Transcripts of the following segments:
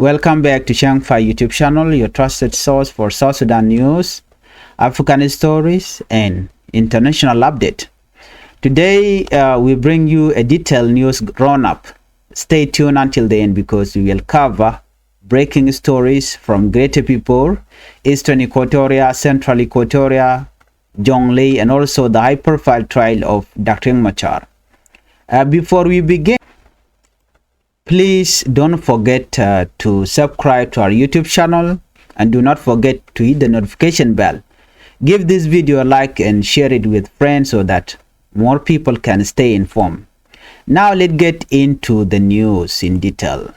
Welcome back to Changfied YouTube channel, your trusted source for South Sudan news, African stories, and international update. Today, we bring you a detailed news roundup. Stay tuned until the end because we will cover breaking stories from Greater Pibor, Eastern Equatoria, Central Equatoria, Jonglei, and also the high-profile trial of Dr. Machar. Before we begin, please don't forget to subscribe to our YouTube channel and do not forget to hit the notification bell. Give this video a like and share it with friends so that more people can stay informed. Now let's get into the news in detail.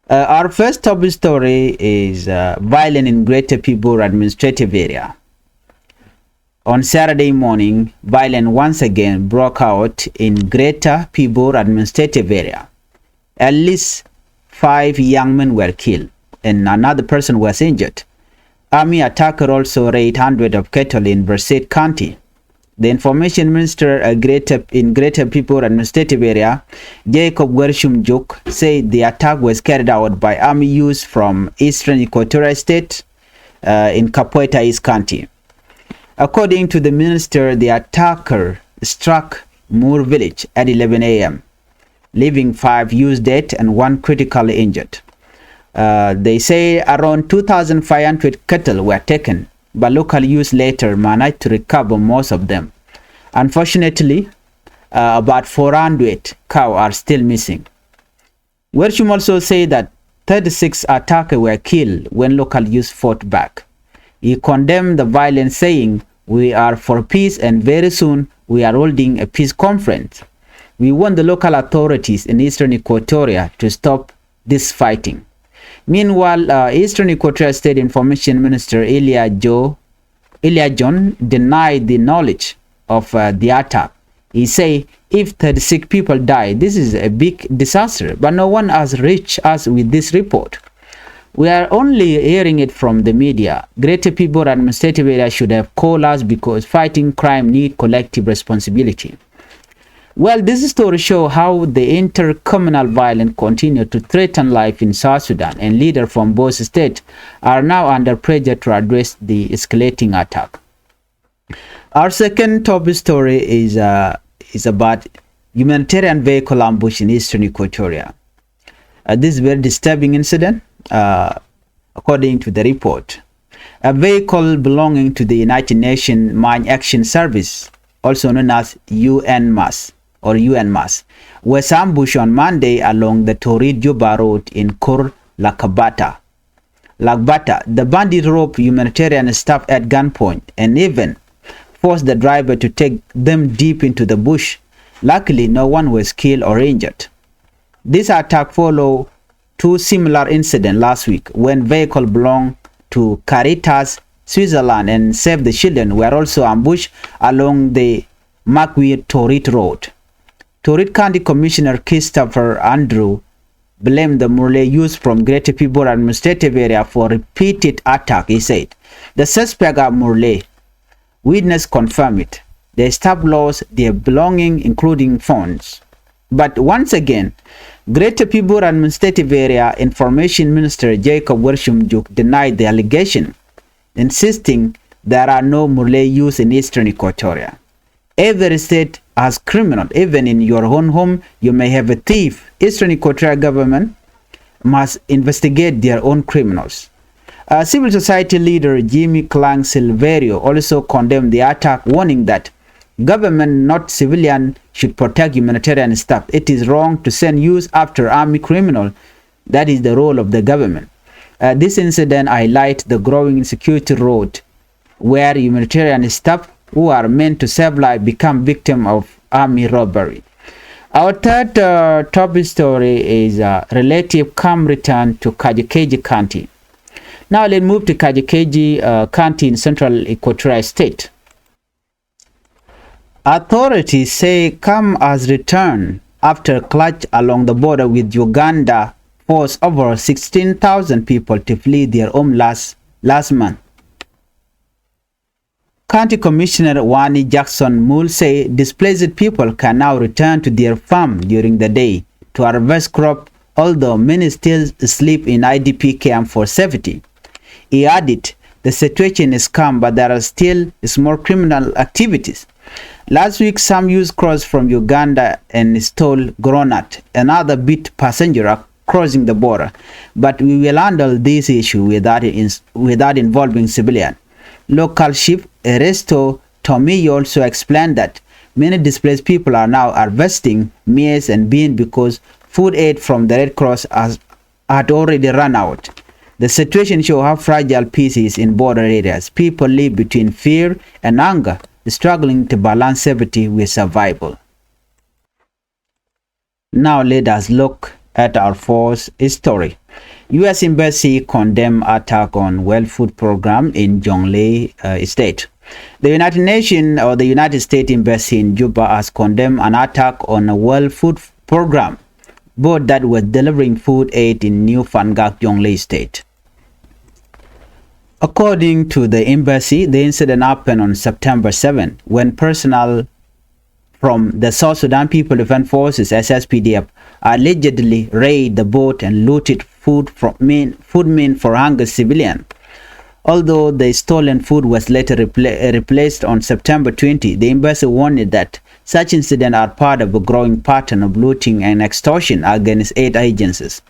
Our first top story is violence in Greater Pibor administrative area. On Saturday morning, violence once again broke out in Greater Pibor administrative area. At least 5 young men were killed and another person was injured. Army attacker also raided hundreds of cattle in Verset County. The information minister in Greater Pibor administrative area, Jacob Wershum-Juk, said the attack was carried out by army used from Eastern Equatoria State in Kapoeta East County. According to the minister, the attacker struck Moore village at 11 a.m., leaving 5 youths dead and 1 critically injured. They say around 2,500 cattle were taken, but local youths later managed to recover most of them. Unfortunately, about 400 cows are still missing. Wershum also said that 36 attackers were killed when local youths fought back. He condemned the violence, saying, "We are for peace and very soon we are holding a peace conference. We want the local authorities in Eastern Equatoria to stop this fighting." Meanwhile, Eastern Equatoria State Information Minister Elia John denied the knowledge of the attack. He said, "If 36 people die, this is a big disaster, but no one has reached us with this report. We are only hearing it from the media. Greater Pibor administrative area should have called us because fighting crime needs collective responsibility." Well, this story shows how the intercommunal violence continues to threaten life in South Sudan, and leaders from both states are now under pressure to address the escalating attack. Our second top story is about humanitarian vehicle ambush in Eastern Equatoria. This is a very disturbing incident. According to the report, a vehicle belonging to the United Nations Mine Action Service, also known as UNMAS, was ambushed on Monday along the Torit-Juba Road in Kur Lakbata. The bandit robbed humanitarian staff at gunpoint and even forced the driver to take them deep into the bush. Luckily, no one was killed or injured. This attack followed 2 similar incidents last week when vehicles belonging to Caritas Switzerland and Save the Children were also ambushed along the Macweer-Torit Road. Torit County Commissioner Christopher Andrew blamed the Murle youth from Greater Pibor administrative area for repeated attack. He said, "The suspects are Murle. Witness confirmed it. The staff lost their belongings, including phones." But once again, Greater Pibor administrative area information minister Jacob Wershum-Juk denied the allegation, insisting there are no Murle youth in Eastern Equatoria. Every state has criminals. Even in your own home, you may have a thief. Eastern Equatoria government must investigate their own criminals. Civil society leader Jimmy Clang Silverio also condemned the attack, warning that government, not civilian, should protect humanitarian staff. It is wrong to send youth after army criminals. That is the role of the government. This incident highlights the growing insecurity road where humanitarian staff who are meant to save life become victims of army robbery. Our third top story is relative calm return to Keji County. Now let's move to Keji County in Central Equatoria State. Authorities say calm has returned after clash along the border with Uganda forced over 16,000 people to flee their home last month. County Commissioner Wani Jackson Moole say displaced people can now return to their farm during the day to harvest crop although many still sleep in IDP camp for safety. He added, the situation is calm, but there are still small criminal activities. Last week, some youths crossed from Uganda and stole granite, another beat passenger crossing the border. But we will handle this issue without involving civilians. Local chief Ernesto Tomi also explained that many displaced people are now harvesting maize and beans because food aid from the Red Cross had already run out. The situation shows how fragile peace is in border areas. People live between fear and anger, struggling to balance safety with survival. Now let us look at our fourth story. U.S. Embassy condemned attack on World Food Program in Jonglei State. The United Nations or the United States Embassy in Juba has condemned an attack on a World Food Program boat that was delivering food aid in New Fangak, Jonglei State. According to the embassy, the incident happened on September 7 when personnel from the South Sudan People Defense Forces (SSPDF) allegedly raided the boat and looted food meant for hungry civilians. Although the stolen food was later replaced on September 20, the embassy warned that such incidents are part of a growing pattern of looting and extortion against aid agencies.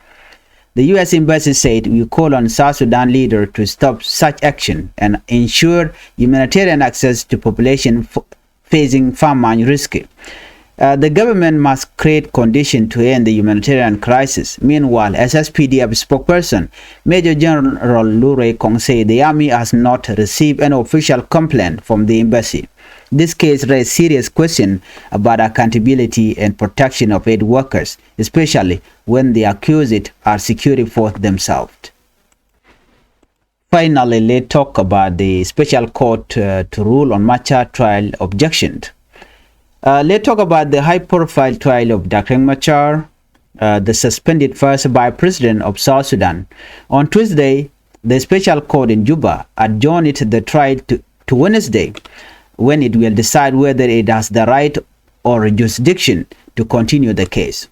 The U.S. Embassy said, we call on South Sudan leaders to stop such action and ensure humanitarian access to population facing famine risk. The government must create conditions to end the humanitarian crisis. Meanwhile, SSPDF spokesperson Major General Lure Kong said the army has not received an official complaint from the embassy. This case raised serious questions about accountability and protection of aid workers, especially when the accused are security forces themselves. Finally, let's talk about the special court to rule on Machar trial objections. Let's talk about the high-profile trial of Dr. Machar, the suspended first vice president of South Sudan. On Tuesday, the special court in Juba adjourned the trial to Wednesday, when it will decide whether it has the right or jurisdiction to continue the case.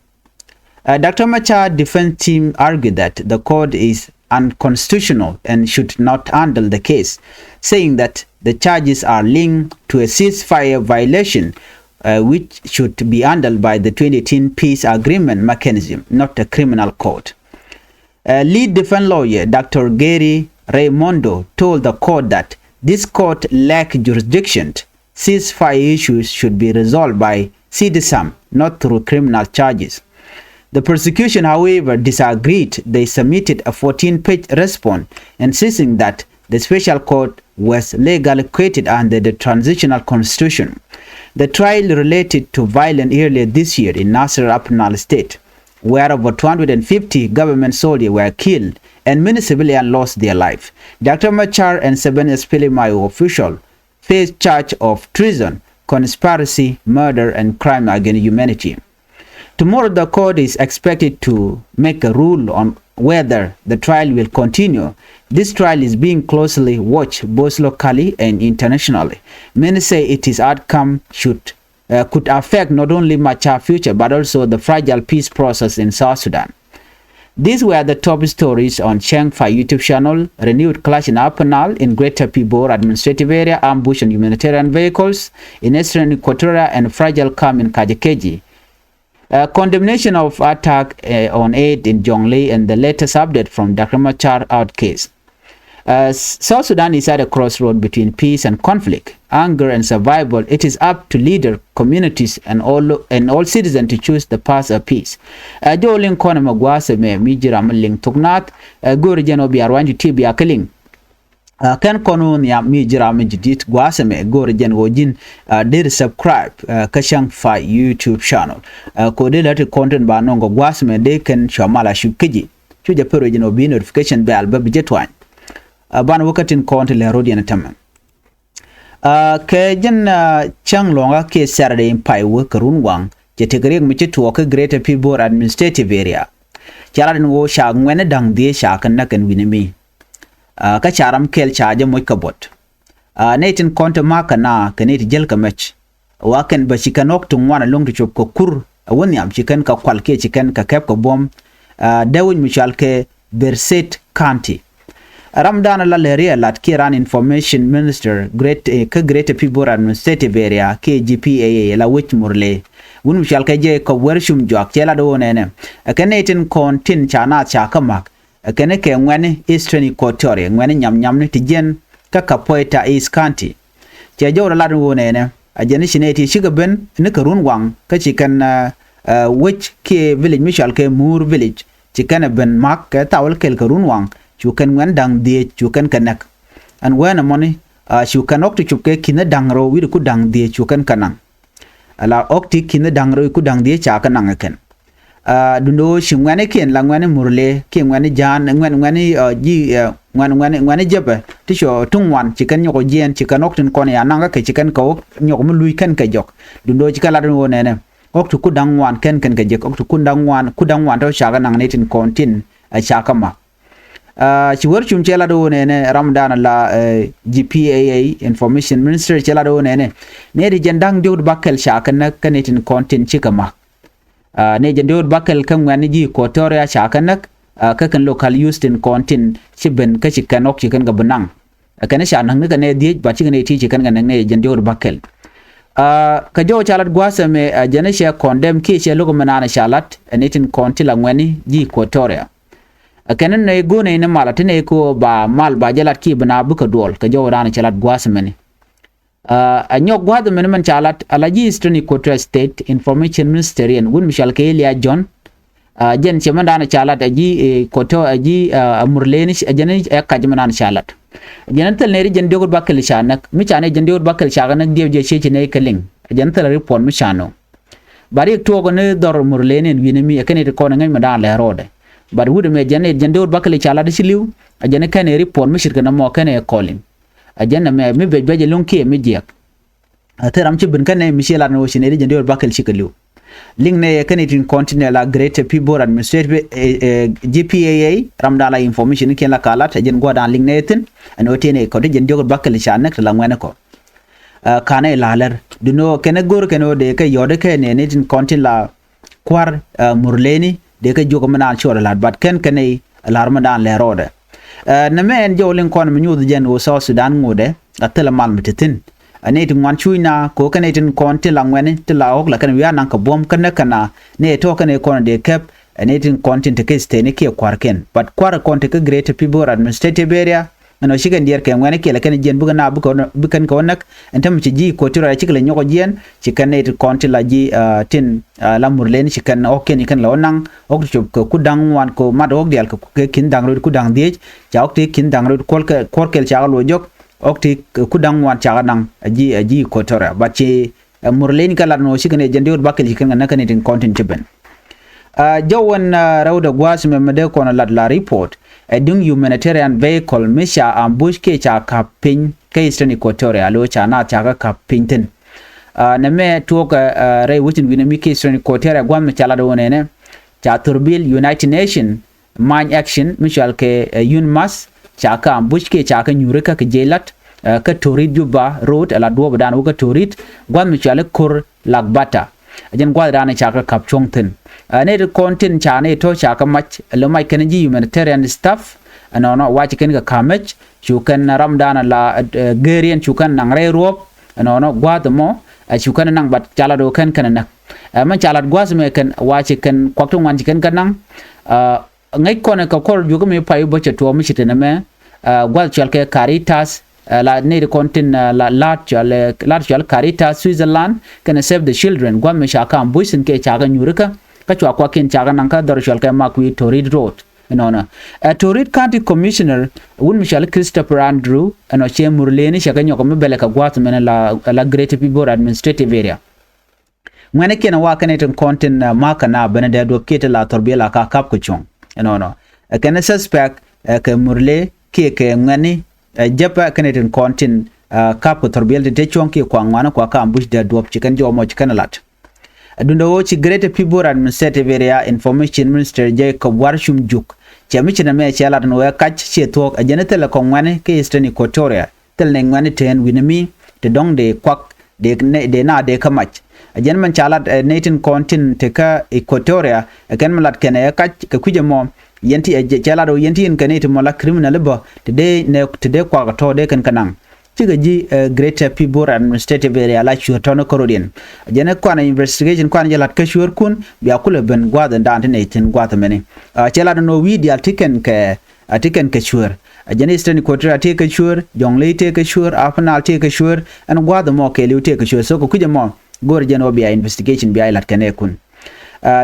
Dr. Machar defense team argued that the court is unconstitutional and should not handle the case, saying that the charges are linked to a ceasefire violation which should be handled by the 2018 peace agreement mechanism, not a criminal court. Lead defense lawyer Dr. Gary Raimondo told the court that this court lacks jurisdiction. Ceasefire issues should be resolved by citizen, not through criminal charges. The prosecution, however, disagreed. They submitted a 14-page response insisting that the special court was legally created under the transitional constitution. The trial related to violence earlier this year in Nasser Upnal State, where over 250 government soldiers were killed and many civilians lost their life. Dr. Machar and 7 SPLMIO officials face charge of treason, conspiracy, murder, and crime against humanity. Tomorrow, the court is expected to make a rule on whether the trial will continue. This trial is being closely watched both locally and internationally. Many say its outcome could affect not only Machar's future but also the fragile peace process in South Sudan. These were the top stories on Changfied YouTube channel: renewed clash in Upnal in Greater Pibor administrative area, ambush on humanitarian vehicles in Eastern Equatoria, and fragile calm in Keji. Condemnation of attack on aid in Jonglei, and the latest update from Dr. Machar out case. South Sudan is at a crossroad between peace and conflict, anger and survival. It is up to leaders, communities, and all citizens to choose the path of peace. Jolin kona magwase me mijira mling tugnat gori jeno biarwanju tibi akaling. Kan kono ya mijira mijidit gwase me gori jen wojin did subscribe Changfied YouTube channel. Kode lati content ba nongo gwase me de ken shamala shubkeji. Chuja pero jeno bi notification bell babijetwan. Ban wakatin konti le rodi na tamam. Ke jen chang longa ke Saturday in pai work runwang je tegreg mi to ke Greater Pibor administrative area. Charan wo sha ngwene dang die sha kan na kan winimi. Ka charam kel chaje moy kabot. Netin konti maka na kaneti jel ka mech. Waken ba chikanok tungwana long to chop ko kur woni am chikan ka kwalke chikan ka kep ko bom dewin Michalke Berset County. Ramdan la leria lat Kiran Information Minister Great Pibor Administrative Area KGPAA la wich murle. Wun Michalke je ko wershum jok chela do nene. Kenetin kontin chana chakamak. Kene ke ngwene Eastern Equatoria ngwene nyam ni tijen kaka poeta East County. Che jo la do nene. Ajani shineti shigaben ne karun wang ka chikan which ke village Michalke Moor village chikan ben mak ka tawal kel karun wang chukan ngwan dang die chukan kanak and when money chukan ok chuke kina dangro wi ku dang die chukan kanang ala okti kina dangro ku dang die cha kanang ken dundo shingwane ken la ngwane murle ke ngwane jan ngwane ji ngwane jebe tisho tungwan chikan nyoko jen chikan oktin kone ananga ke chikan ko nyoko mului kan ka jok dundo chikala do nene oktu ku dangwan ken ka jek oktu ku dangwan to shaga nang netin kontin chakama chiwar chum chela do nene Ramadan la GPAA Information Minister chela do nene ne di jandang jod bakkel shakan na kanetin kontin chikama ne jandod bakkel kan ngani ji Equatoria shakanak ka kan local used in kontin chiben ka chikanok chikan ga benang kana sha nang ne ne di ba chikan ne ti chikan ga ne jandod bakkel Kajo chalat gwasa me janesha condemn ki che logo manana chalat netin konti la ngani ji Equatoria kanen ne go ne malatine ko ba mal ba jalat ki bana buka dol Kajo rana chalat gwasa meni anyok gwada men man chalat alaji Eastern Equatoria State Information Ministerian wun Michal Kelia John jen chemandana chalat aji koto aji murleni ajani kajmanana chalat jantal neri jandogol bakkel shanak mi chane jandogol bakkel shaganak dievje chechi ne kaling jantal report mi chano bari to go ne dor murlenen winemi akene ko ngai madan le rode bar wude me jane jandogol bakkel chala de siliw ajane kane report mi shirka na mo kane calling ajana me mi beje lonki mi diak ataram ci bin kane mi shela no shine jandogol bakkel shikaliw link ne kanitin continue la Great Pibor Administrative GPAA Ramdala information ken la kala tajen godan link ne tin an otene ko tajen jogo bakkel shanak la ngene ko kana lalar duno kene gor keno de ka yode ke ne nitin continue la kwar murleni de ka jogo manal chora la bat ken kene alarmadan le rode na men jolin kon mi nyud jen wo South Sudan ngode atela mal mititin aneti ngwan chuina ko kanetin konti la ngwene tila ok la kan wiya nan ka bom kana ne to kane kon de kep anetin konti te keste ne ke kwarken but kwar konti ka Great Pibor Administrative Area no shigan dier ke ngwene ke la kan jen buga na bukan ko nak entam ci ji ko tira ci kala nyoko jen ci kanet konti la ji tin la murlen ci kan ok ni kan la onang ok ko ku dang wan ko mad ok dial ko kin dang ro ku dang die ja ok te kin dang ro korkel cha lo jok okti kudang wan chaga nang aji Equatoria bache murleni kala no shikane jande bakkel shikan na kanetin content tiben jawan rawda gwas me mede kono la report dung humanitarian vehicle misha ambush ke cha kapin ke Eastern Equatoria lo cha na cha ka pinten na me to ka ray wutin winami ke Eastern Equatoria gwam me chala do ne cha turbil United Nation mine action mishal ke UNMAS chaka ambush ke chaka nyureka ke jelat ka torid juba road ala do badan ka torid gwan mi chale kur lagbata ajen gwa dana chaka kapchongten ne de content chane to chaka mach lo mai kanji humanitarian staff no wachi ken ka kamach chukan Ramadan la gerian chukan nang re rop no gwa mo chukan nang bat chala do kan kana man chala gwa me kan wachi kan kwaktung wan chiken kanang ngai kone ka kol juga me pai boche to mi chitena me gwal chalke Caritas la ne contin la lat chal Caritas Switzerland can save the children gwam me shaka ambuisin ke chaga nyurika ka chwa kwa ken chaga nanka dor chalke makwi Torid road no Torid County Commissioner wun Michel Christopher Andrew ano che murleni shaka nyoko me bele ka gwat men la Great Pibor Administrative Area ngene ken wa kaneton contin maka na benede do kete la torbela ka kap ko chong no can suspect ke murle ke ngani japa kanetin kontin kap torbel de chonki kwa ngwana kwa ka ambush de dop chikan jomo chikan lat dundo wo chi Great Pibor Administrative Area Information Minister Jacob Warshum juk chami china me chala no kach che tok ajenetele ko ngwane ke Eastern Equatoria tel ne ngwane ten winami te dong de kwak de na de kamach ajen man chalat natin kontin teka equatoria ken malat ken ka kuje mo yenti chalado yenti en kanete mala criminal ba today kwa to de kan kanang tiga ji greater Pibor administrative area la chu tono korodien jene kwana investigation kwana jalat ka shur kun biya kula ben gwada ndante natin gwada meni chalado no video tiken ka shur jene eastern quarter take ka shur jongle take ka shur apanal take ka shur and gwada mo ke liu take ka shur so ko kuje mo gor jeno biya investigation biya lat kane kun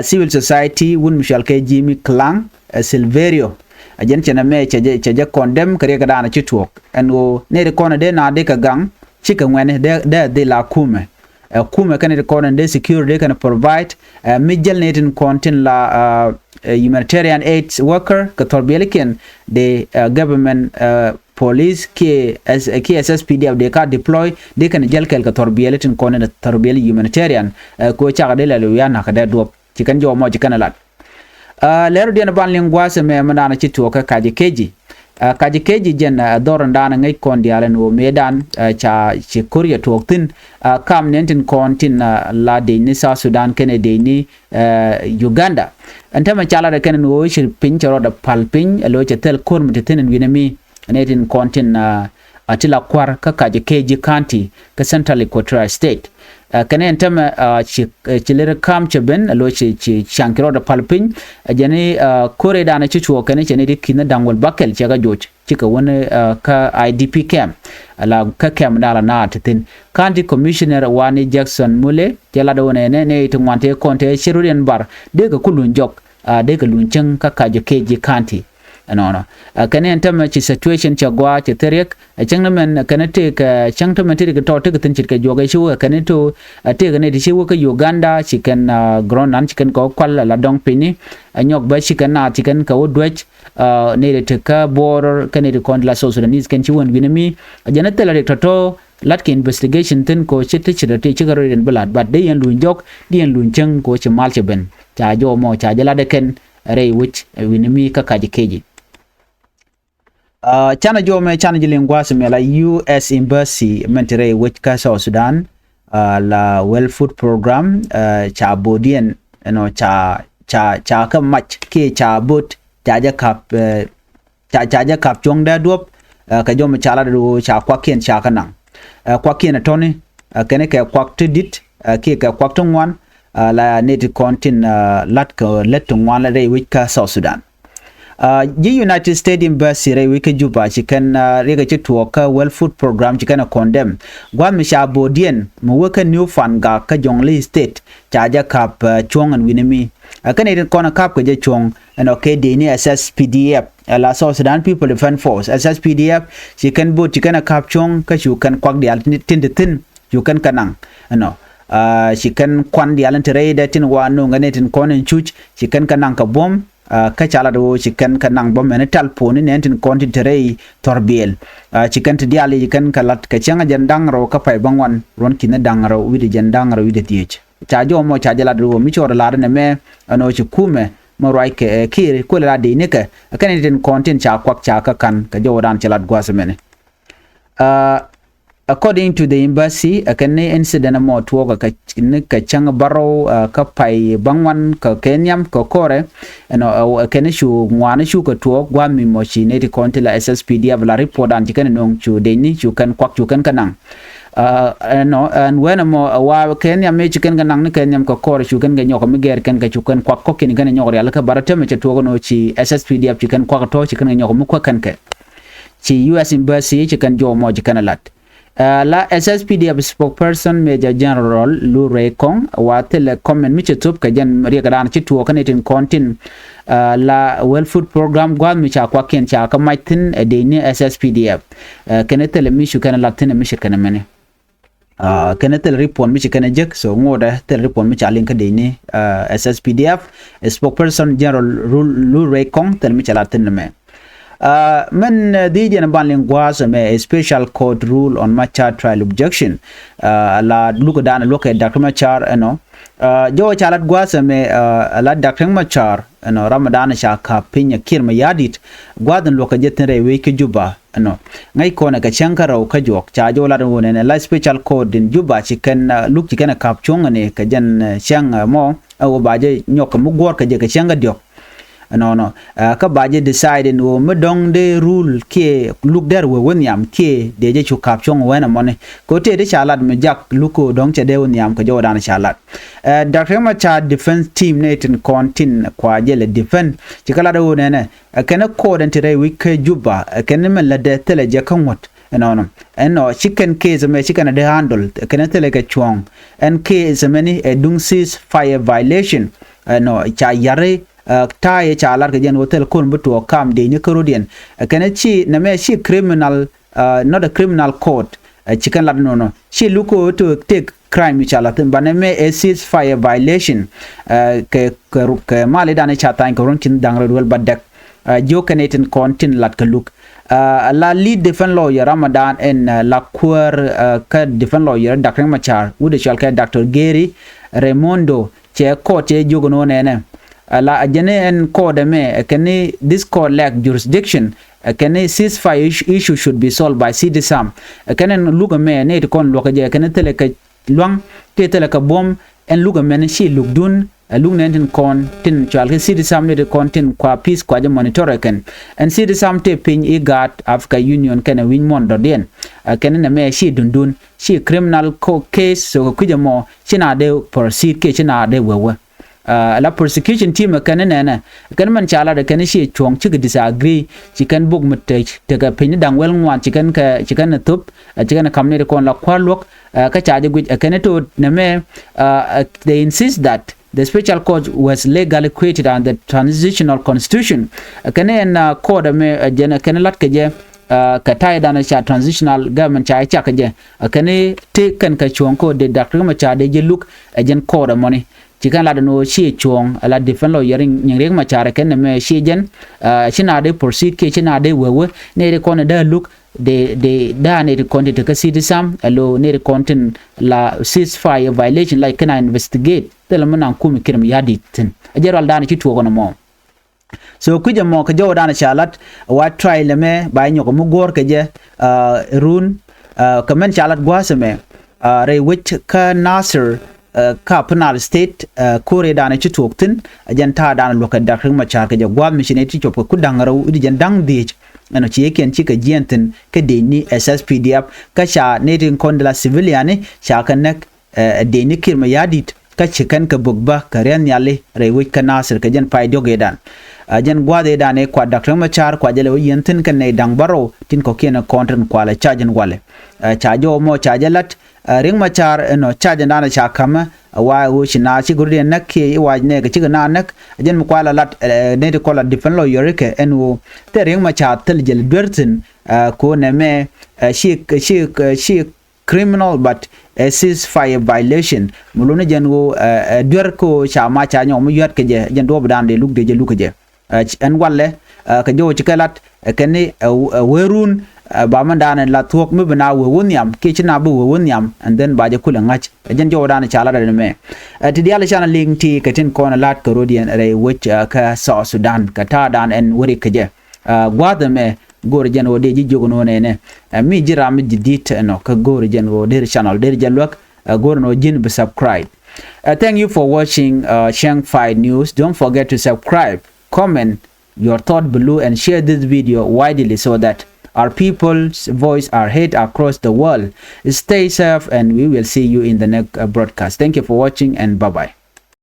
civil society wun Michel Keji mi clan Silverio ajen chena me cheje condemn kare kada na chituok eno ne de kona de na de ka gang chika ngene de la kume kan de kona de secure de kan provide mijel netin content la humanitarian aid worker ka torbeliken de government police ke SSPDF de ka deploy de kan jel kel ka torbelitin kona de torbeli humanitarian ko chaga de la yana ka de do chikan jo mo chikan lat lero dia ban lingwase me manana chitu ka kaji keji kaji keji jen doron dana ngai kon dialen wo medan cha chi korea toktin kam nentin kontin la de ni South Sudan kene de ni Uganda antama chala da kene wo shi pincharo da palpin lo chetel kurm tenen winami netin kontin atila kwar ka kaji keji county ka central equatorial state kane entama chilere kam cheben lo chi shankiro da palpin jani kore dana chichuo kane chene di kina dangwal bakel chaga joch chika wone ka IDP camp ala ka camp dala na tin county commissioner wani Jackson Mule jala da wone ne tungwante konte chirurian bar de ka kulun jok de ka luncheng ka kajo keji county no kane entama chi situation chagwa cheteriek changmen kanate ka changtama tiri ka to tin chit ka joga shu kane to te kane di shu ka Uganda chicken ground nan chicken ko kwal la dong pini anyok ba chicken na chicken ka wodwech ne de ka border kane de kon la South Sudanese kan chiwon winami janata la to lat investigation tin ko chite chirate chigaro den blood but de yan lunjok de yan luncheng ko chimal cheben cha jo mo cha jala de ken rei which winami ka kaji keji chana chana jilingwas me la US embassy mentere which ka South Sudan la well food program cha bodien cha ka mach ke cha bot cha ja kap chong da dop ka jom chala do cha kwakien cha kanang kwakien toni kene ka kwakte dit ke ka kwaktong wan la net contin lat ko letong wan la re which ka South Sudan the United States Embassy re wike juba chicken rega chituoka well food program chicken condemn gwan misha bodien muweka new fan ga ka jongle state chaja kap chong and winimi akane kona kap ka chong and okay deni SSPDF la South Sudan People Defense Force SSPDF chicken boat chicken kap chong ka chu kan kwak dial tin you can kanang no chicken kwan dial tere da tin wa no nganetin konen chuch chicken kanang ka bom ka chala do chicken kanang bom en talponi nentin kontin terei torbiel chicken tidiali chicken kalat ka changa jandang ro ka pai bangwan ron kina dangaro widi jandang ro widi tiech cha jo mo cha jala do mi chora la ne me ano chi kume mo rai ke kire ko la de ne ka kan den kontin cha kwak cha ka kan ka jo dan chalat gwasmene according to the embassy akane incident mo tuoga ka changa baro ka pai bangwan ka kenyam ka kore akane shu ngwana shu ka tuog gwa mi mo chi ne ti kontila SSPD abla report an tikane nong chu deni chu kan kwak chu kan kanang and when mo wa kenyam me chicken kanang ne kenyam ka kore chu kan ga nyoko mi ger kan ka chu kan kwak ko kin kan nyoko ya ka barate me tuogo no chi SSPD ab chicken kwak to chicken nyoko mu kwa kan ke chi US embassy chicken jo mo chicken lat la SSPDF spokesperson Major General Lu Rekong watel comment mi chetup ka jan ri ka dan chitu ka netin kontin la well food program gwa mi cha kwa ken cha ka maitin de ni SSPDF kenetel mi shu kana latin mi shikana mene kenetel report mi shikana jek so ngoda tel report mi cha link de ni SSPDF spokesperson General Lu Rekong tel mi cha latin me men the Indian Banlingwas a special court rule on Machar trial objection la look at Dr. Machar jo chalat gwasa me la Dr. Machar Ramadan shaka pinya kirma yadit gwadan loka jetere weke juba no ngai kona ka chankaro ka jok cha jo la do ne la special code in juba chicken look chicken kap chung ne ka jan chang mo o ba je nyok mu gor ka je ka changa diok no ka ba je decide no medong de rule ke look there we won yam ke de je chu kap chung wena mo ne ko te de chalat me jak luko dong che de won yam ka jo dan chalat Dr. Machar defense team ne tin kontin kwa je le defend chikala do ne kana code entire week juba kana men la de tele je kan wat no chicken case me chicken de handle kana tele ka chuang and case many dung ceasefire violation no cha yare ta ye cha lar ka jen hotel kon buto kam de ni korodian kana chi na me chi criminal not a criminal court chicken la no chi luko to take crime cha la tin baneme a ceasefire violation ke mali dane cha tan ko ron kin dangre wal badak jo kanetin kontin lat ka look la lead defense lawyer Ramadan and la cour ka defense lawyer Dr. Machar wude chalka Dr. Gary Raimondo che court che jogono nene la ajene en code me kani this court lack jurisdiction kani ceasefire issue should be solved by CDSAM kani luga me ne to kon loka je kani tele ka luang te tele ka bom en luga me ne shi lug dun lug nenten kon tin chal ke CDSAM ne de content kwa peace kwa je monitor ken en CDSAM te pin e gat Africa Union kana win mon do den kani na me shi dun shi criminal case so kujamo china de proceed ke china de wewe la prosecution team kan ne kan man chala da kan shi chong chi disagree chi kan bug mate te ka pin dang wel ngwan chi kan tup chi kan kamne kon la kwalok ka cha de kan to ne me they insist that the special court was legally created under the transitional constitution kan en code me jena kan lat ke je ka tai dana cha transitional government cha ka je kan te kan ka chong ko de Dr. Machar de je look agen code money chikan la no shi chuang la defense lawyer nyeng rek Machar ken me shi jen china de proceed ke china de wewe ne de kon da look de da ne de content ka CDSAM allo ne de content la ceasefire violation like can investigate de la manan kum kirim yadi tin ajeral da ne chi tuo kono mo so kuja mo ka jow da na chalat wa try le me ba nyoko mu gor ke je run ka men chalat gwaseme re which ka Nasser ka penal state kore dana ci toktin ajanta dana lokal Dr. Machar ka jagwal mishine ti chop ku dangaro udi jan dang dij ano ci yeken ci ka jientin ka deni SSPDF ka sha netin kondala civilian sha kan nak deni kirma yadit ka cikan ka bugba ka ren yalle rewi ka Nasir ka jan pay doge dan jan gwade dane kwa Dr. Machar kwa jale yentin kan ne dang baro tin ko kena kontran kwa la chargen wale chajo mo chajalat ring Machar no chargen dana cha kama wa wo shina ci gurde nakke wa ne ga ci na nak jan mu kwala lat ne de kola defense lawyer ke enwo te ring Machar tel jel dwertin ko ne me she criminal but a ceasefire violation mulone jango dwer ko chama cha nyom yat ke je jan do dan de luk de je luk je en walle ka jo ci kalat kene werun ba man dan la tok mi bana we wonyam ke china bu we wonyam and then ba je kula ngach jan jo dan cha la de me ti dia la chana link ti ka tin ko na lat ka rodian re which ka South Sudan ka ta dan en wori ke je gwada me gor jan wo de ji jogo no ne mi jira mi didit no ka gor jan wo der channel der jalwak gor no jin be subscribe. Thank you for watching Changfied news. Don't forget to subscribe, comment your thought below and share this video widely so that our people's voice are heard across the world. Stay safe and we will see you in the next broadcast. Thank you for watching and bye bye.